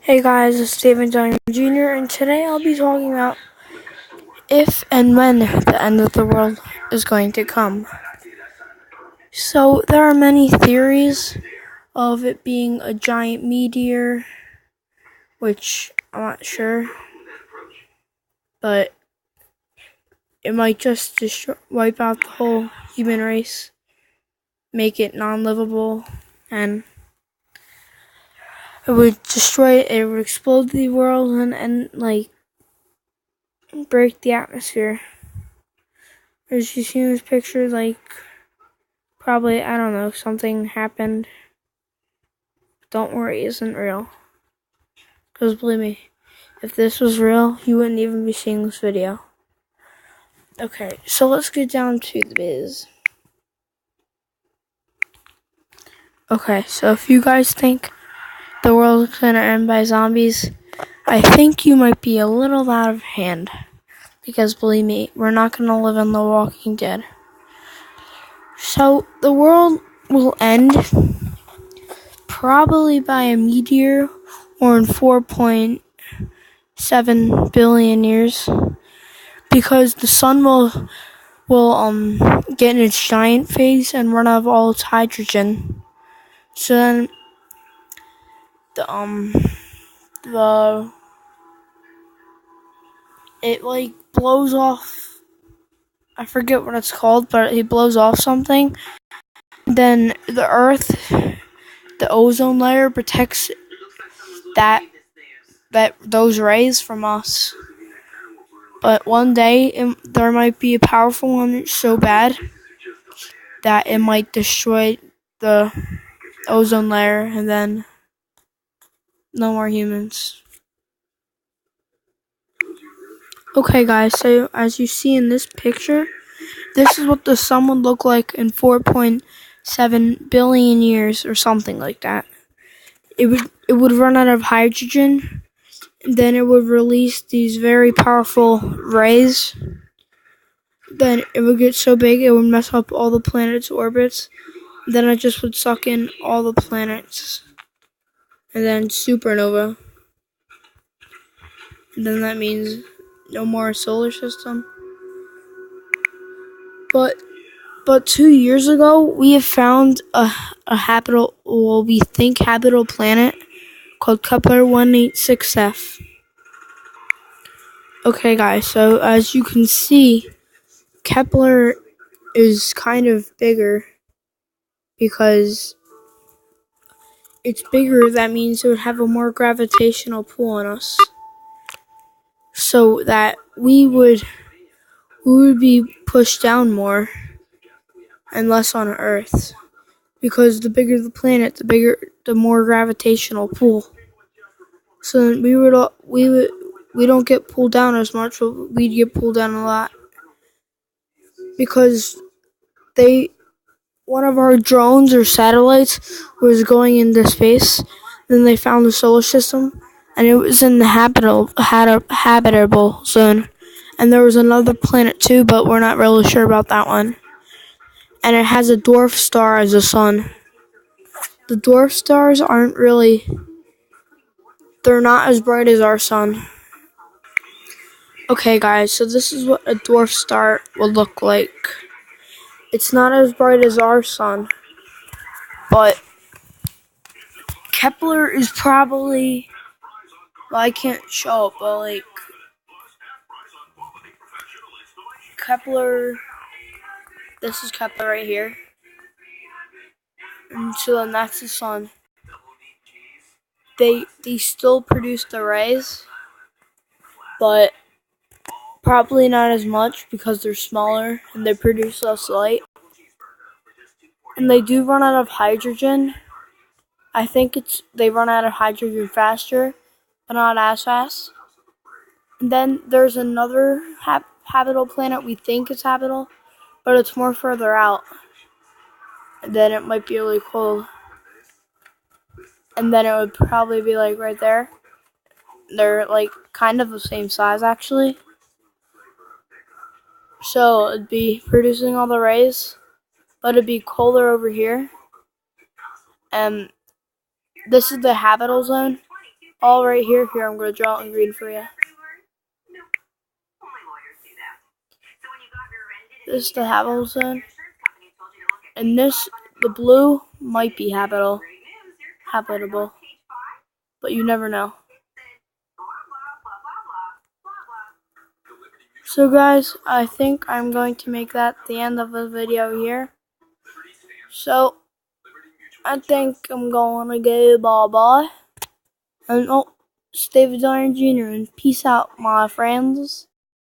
Hey guys, it's Steven Johnson Jr. and today I'll be talking about if and when the end of the world is going to come. So there are many theories of it being a giant meteor, which I'm not sure, but it might just wipe out the whole human race, make it non-livable, and it would destroy it. It would explode the world and break the atmosphere. As you see in this picture, probably, I don't know, something happened. Don't worry, it isn't real. Because believe me, if this was real, you wouldn't even be seeing this video. Okay, so let's get down to the biz. Okay, so if you guys think the world is gonna end by zombies, I think you might be a little out of hand. Because believe me, we're not gonna live in The Walking Dead. So the world will end probably by a meteor or in 4.7 billion years, because the sun will get in its giant phase and run out of all its hydrogen. So then the it blows off, I forget what it's called, but it blows off something. Then the earth, the ozone layer, protects those rays from us. But one day there might be a powerful one so bad that it might destroy the ozone layer, and then no more humans. Okay guys, so as you see in this picture, this is what the sun would look like in 4.7 billion years or something like that. It would run out of hydrogen, and then it would release these very powerful rays. Then it would get so big it would mess up all the planets' orbits. Then it just would suck in all the planets. And then supernova. And then that means no more solar system. But 2 years ago, we have found a we think habitable planet called Kepler 186f. Okay guys, so as you can see, Kepler is kind of bigger. Because it's bigger, that means it would have a more gravitational pull on us. So that we would be pushed down more and less on Earth, because the bigger the planet, the more gravitational pull. So then we don't get pulled down as much, but we'd get pulled down a lot, because one of our drones or satellites was going into space. Then they found the solar system, and it was in the habitable zone. And there was another planet too, but we're not really sure about that one. And it has a dwarf star as a sun. The dwarf stars they're not as bright as our sun. Okay guys, so this is what a dwarf star would look like. It's not as bright as our sun, but Kepler is probably, well, I can't show it, but Kepler, this is Kepler right here. And so then that's the sun. They still produce the rays, but probably not as much because they're smaller and they produce less light. And they do run out of hydrogen. I think they run out of hydrogen faster, but not as fast. And then there's another habitable planet we think is habitable, but it's more further out. And then it might be really cold. And then it would probably be right there. They're kind of the same size actually. So it'd be producing all the rays, but it'd be colder over here. And this is the habitable zone. all right here. Here, I'm going to draw it in green for you. This is the Hamilton. And this, the blue, might be habitable. But you never know. So guys, I think I'm going to make that the end of the video here. So, I think I'm going to go bye-bye. And it's David Dyer Jr. and peace out, my friends.